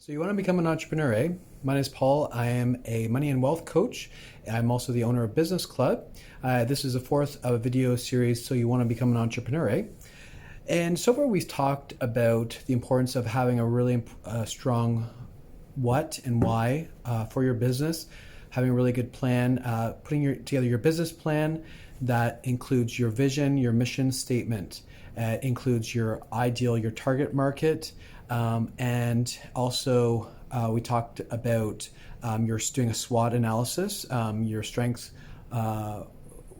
So you want to become an entrepreneur, eh? My name is Paul. I am a money and wealth coach. I'm also the owner of Business Club. This is the fourth of a video series, So You Want to Become an Entrepreneur, eh? And so far we've talked about the importance of having a really strong what and why for your business, having a really good plan, putting together your business plan that includes your vision, your mission statement, includes your ideal, your target market, and also we talked about you're doing a SWOT analysis, your strengths,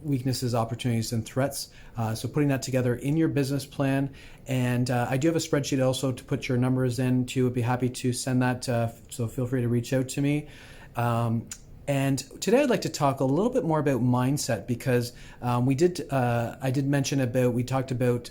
weaknesses, opportunities, and threats. So putting that together in your business plan. And I do have a spreadsheet also to put your numbers in too. I'd be happy to send that, so feel free to reach out to me. And today I'd like to talk a little bit more about mindset because I did mention about, we talked about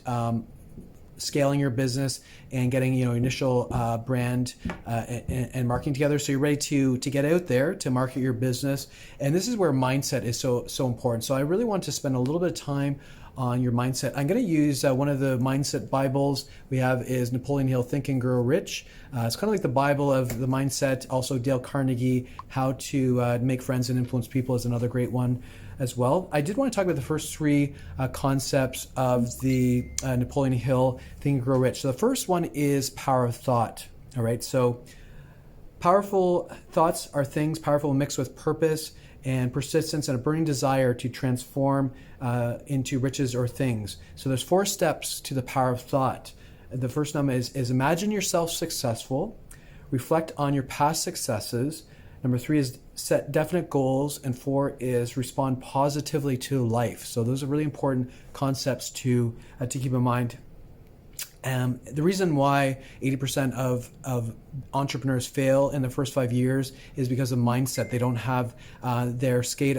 scaling your business and getting initial brand and marketing together, so you're ready to get out there to market your business. And this is where mindset is so important. So I really want to spend a little bit of time on your mindset. I'm going to use one of the mindset Bibles we have is Napoleon Hill, Think and Grow Rich. It's kind of like the Bible of the mindset. Also Dale Carnegie, How to Make Friends and Influence People is another great one as well. I did want to talk about the first three concepts of the Napoleon Hill, Think and Grow Rich. So the first one is power of thought. All right, so powerful thoughts are things powerful mixed with purpose and persistence and a burning desire to transform into riches or things. So there's 4 steps to the power of thought. The first number is imagine yourself successful, reflect on your past successes. Number 3 is set definite goals, and 4 is respond positively to life. So those are really important concepts to keep in mind. The reason why 80% of entrepreneurs fail in the first 5 years is because of mindset. They don't have, they're scared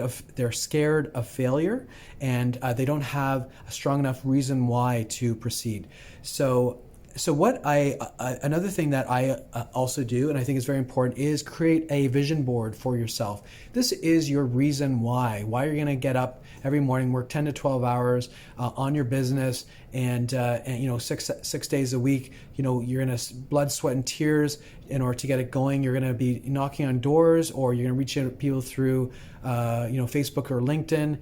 of failure, and they don't have a strong enough reason why to proceed. So what another thing that I also do, and I think is very important, is create a vision board for yourself. This is your reason why you're going to get up every morning, work 10 to 12 hours on your business, and 6 days a week. You're going to blood, sweat, and tears in order to get it going. You're going to be knocking on doors, or you're going to reach out to people through Facebook or LinkedIn,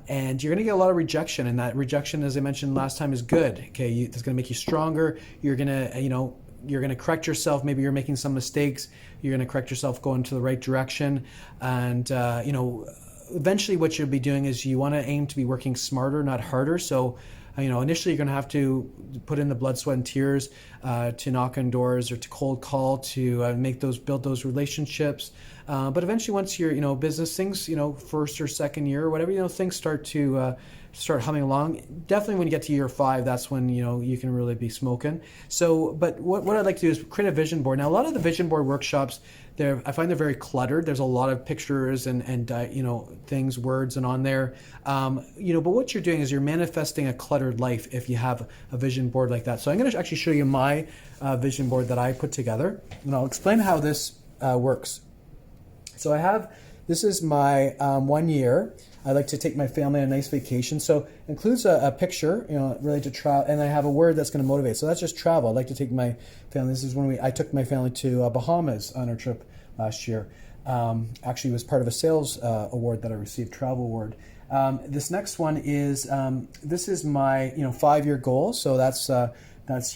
and you're going to get a lot of rejection. And that rejection, as I mentioned last time, is good. Okay, it's going to make you stronger. You're going to correct yourself. Maybe you're making some mistakes. You're going to correct yourself, go into the right direction, and eventually what you'll be doing is you want to aim to be working smarter, not harder. So initially you're going to have to put in the blood, sweat, and tears to knock on doors or to cold call, to build those relationships. But eventually, once your business things, first or second year or whatever, things start humming along. Definitely when you get to year 5, that's when you can really be smoking. So, but what I'd like to do is create a vision board. Now, a lot of the vision board workshops, I find they're very cluttered. There's a lot of pictures and things, words, and on there. But what you're doing is you're manifesting a cluttered life if you have a vision board like that. So I'm going to actually show you my vision board that I put together, and I'll explain how this works. So this is my 1 year. I like to take my family on a nice vacation. So it includes a picture, related to travel, and I have a word that's going to motivate. So that's just travel. I'd like to take my family. This is when I took my family to Bahamas on our trip last year. Actually, it was part of a sales award that I received, travel award. This next one is, this is my 5-year goal. So that's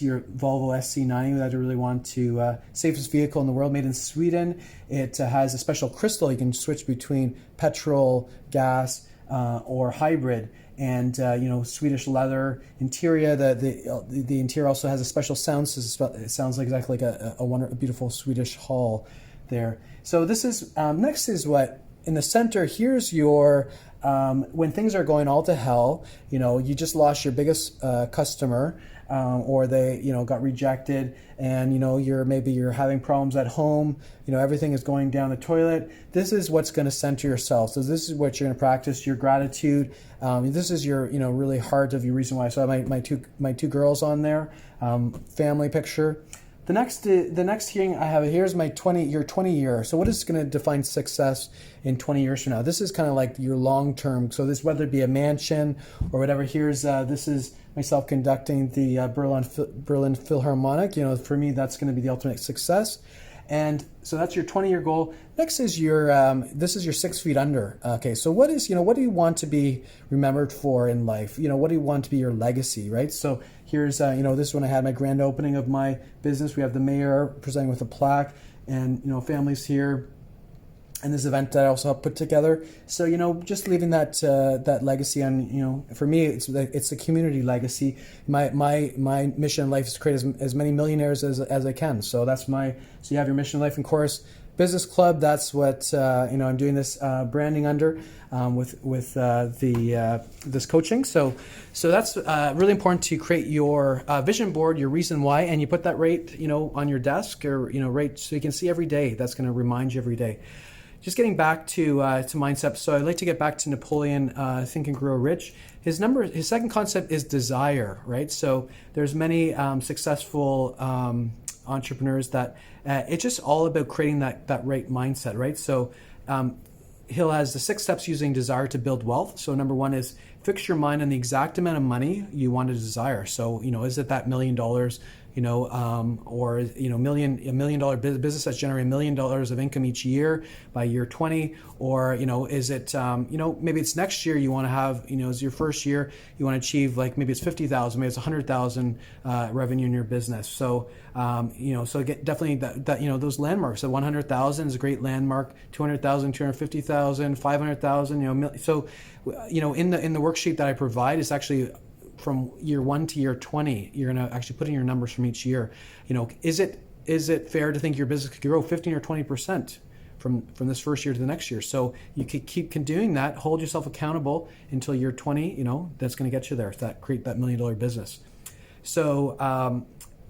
your Volvo SC90 that I really want to, safest vehicle in the world, made in Sweden. It has a special crystal. You can switch between petrol, gas, or hybrid. And Swedish leather interior. The interior also has a special sound system. It sounds exactly like a beautiful Swedish hall there. So this is next is what in the center. Here's your when things are going all to hell. You just lost your biggest customer. Or they, got rejected, and you're having problems at home. Everything is going down the toilet. This is what's going to center yourself. So this is what you're going to practice: your gratitude. This is your, really heart of your reason why. So I have my two girls on there, family picture. The next thing I have here's my 20 year. So what is going to define success in 20 years from now? This is kind of like your long term. So this, whether it be a mansion or whatever. This is myself conducting the Berlin Philharmonic. For me, that's going to be the ultimate success. And so that's your 20-year goal. Next is your this is your 6 feet under. Okay, so what is, what do you want to be remembered for in life? What do you want to be your legacy, right? So here's this is when I had my grand opening of my business. We have the mayor presenting with a plaque, and families here. And this event that I also helped put together. So just leaving that that legacy on. For me, it's a community legacy. My mission in life is to create as many millionaires as I can. So that's so you have your mission in life. And of course, Business Club. That's what I'm doing this branding under with this coaching. So that's really important to create your vision board, your reason why, and you put that right on your desk, or right so you can see every day. That's going to remind you every day. Just getting back to mindset. So I'd like to get back to Napoleon, Think and Grow Rich. His second concept is desire, right? So there's many successful entrepreneurs that it's just all about creating that right mindset, right? So Hill has the 6 steps using desire to build wealth. So number 1 is fix your mind on the exact amount of money you want to desire. So is it that $1 million? Or a $1 million business that's generating $1 million of income each year by year 20, or is it maybe it's next year you want to have as your first year you want to achieve, like maybe it's 50,000, maybe it's 100,000 revenue in your business. So so get definitely that those landmarks. So 100,000 is a great landmark. 200,000, 250,000, 500,000. So in the worksheet that I provide, it's actually from year 1 to year 20, you're going to actually put in your numbers from each year. Is it fair to think your business could grow 15 or 20% from this first year to the next year? So you could keep doing that, hold yourself accountable until year 20, that's going to get you there, create that $1 million business. So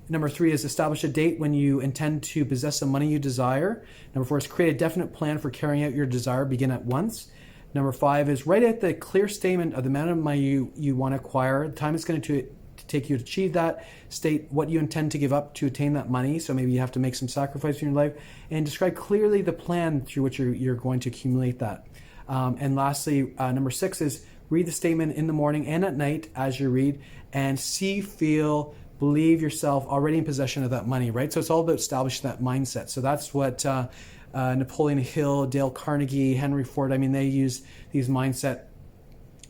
number 3 is establish a date when you intend to possess the money you desire. Number 4 is create a definite plan for carrying out your desire, begin at once. Number 5 is write out the clear statement of the amount of money you want to acquire, the time it's going to take you to achieve that, state what you intend to give up to attain that money. So maybe you have to make some sacrifice in your life, and describe clearly the plan through which you're going to accumulate that. And lastly, number 6 is read the statement in the morning and at night as you read, and see, feel, believe yourself already in possession of that money, right? So it's all about establishing that mindset. So that's what Napoleon Hill, Dale Carnegie, Henry Ford, they use these mindset.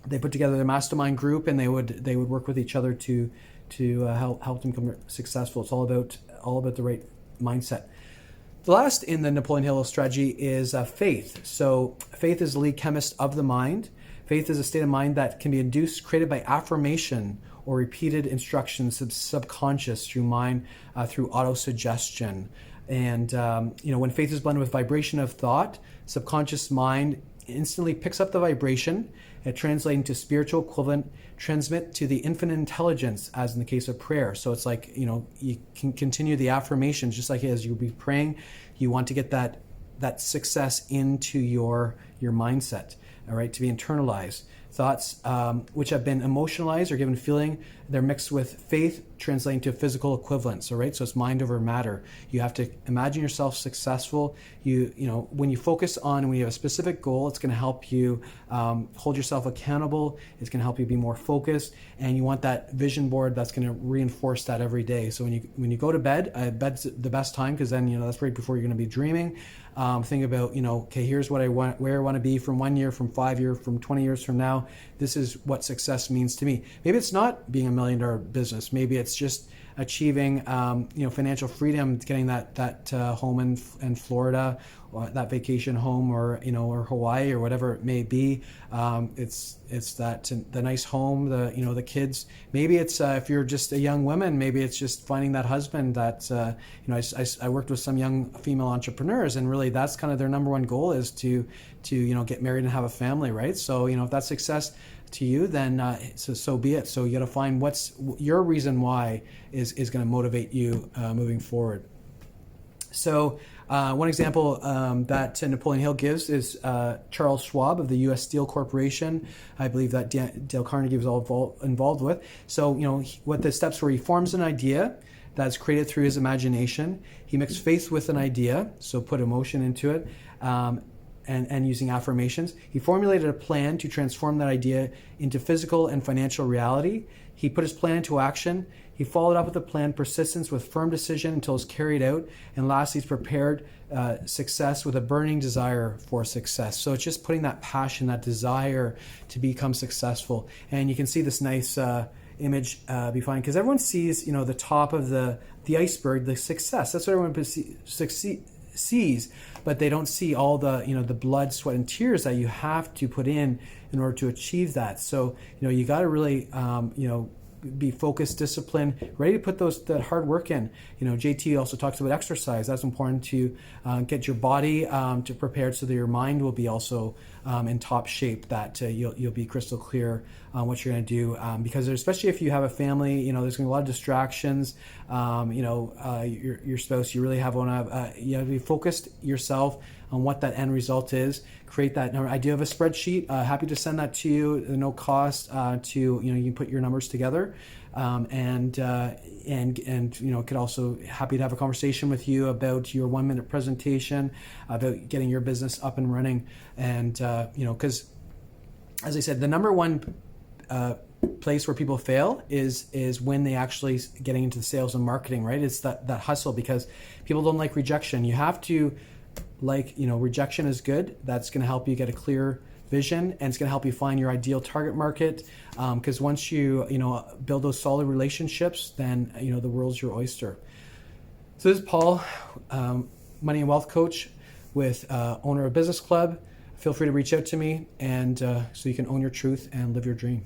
They put together their mastermind group, and they would work with each other to help them become successful. It's all about the right mindset. The last in the Napoleon Hill strategy is faith. So faith is the lead chemist of the mind. Faith is a state of mind that can be induced, created by affirmation or repeated instructions, subconscious through mind, through autosuggestion. And when faith is blended with vibration of thought, subconscious mind instantly picks up the vibration and translating to spiritual equivalent, transmit to the infinite intelligence, as in the case of prayer. So it's like, you can continue the affirmations, just like as you'll be praying, you want to get that success into your mindset, all right, to be internalized. Thoughts which have been emotionalized or given feeling, they're mixed with faith, translating to physical equivalence. All right, so it's mind over matter. You have to imagine yourself successful. When you focus on, when you have a specific goal, it's going to help you hold yourself accountable. It's going to help you be more focused, and you want that vision board that's going to reinforce that every day. So when you go to bed, bed's the best time, because then that's right before you're going to be dreaming. Think about, okay, here's what I want, where I want to be from 1 year, from 5 years, from 20 years from now. This is what success means to me. Maybe it's not being $1 million business. Maybe it's just achieving, financial freedom, getting that home in Florida, or that vacation home, or or Hawaii, or whatever it may be. It's that the nice home, the kids. Maybe it's if you're just a young woman, maybe it's just finding that husband that I worked with some young female entrepreneurs, and really that's kind of their number one goal, is to get married and have a family, right? So if that's success to you, then so be it. So you got to find what's your reason why is going to motivate you moving forward. So one example that Napoleon Hill gives is Charles Schwab of the U.S. Steel Corporation. I believe that Dale Carnegie was all involved with. So what the steps were: he forms an idea that's created through his imagination. He mixed faith with an idea, so put emotion into it. And using affirmations. He formulated a plan to transform that idea into physical and financial reality. He put his plan into action. He followed up with a plan, persistence with firm decision until it's carried out. And lastly, he's prepared success with a burning desire for success. So it's just putting that passion, that desire to become successful. And you can see this nice image be fine, because everyone sees, the top of the iceberg, the success. That's what everyone sees, but they don't see all the the blood, sweat, and tears that you have to put in order to achieve that. So you got to really be focused, disciplined, ready to put that hard work in. JT also talks about exercise. That's important to get your body to prepared so that your mind will be also in top shape, that you'll be crystal clear on what you're going to do, because especially if you have a family, there's going to be a lot of distractions. Your spouse, you really you have to be focused yourself on what that end result is. Create that number. I do have a spreadsheet. Happy to send that to you. No cost. You can put your numbers together, and could also happy to have a conversation with you about your 1-minute presentation, about getting your business up and running, and because as I said, the number one place where people fail is when they actually getting into the sales and marketing, right? It's that hustle, because people don't like rejection. You have to rejection is good. That's going to help you get a clear vision, and it's going to help you find your ideal target market, because once you build those solid relationships, then the world's your oyster. So this is Paul, money and wealth coach with owner of Business Club. Feel free to reach out to me, and so you can own your truth and live your dream.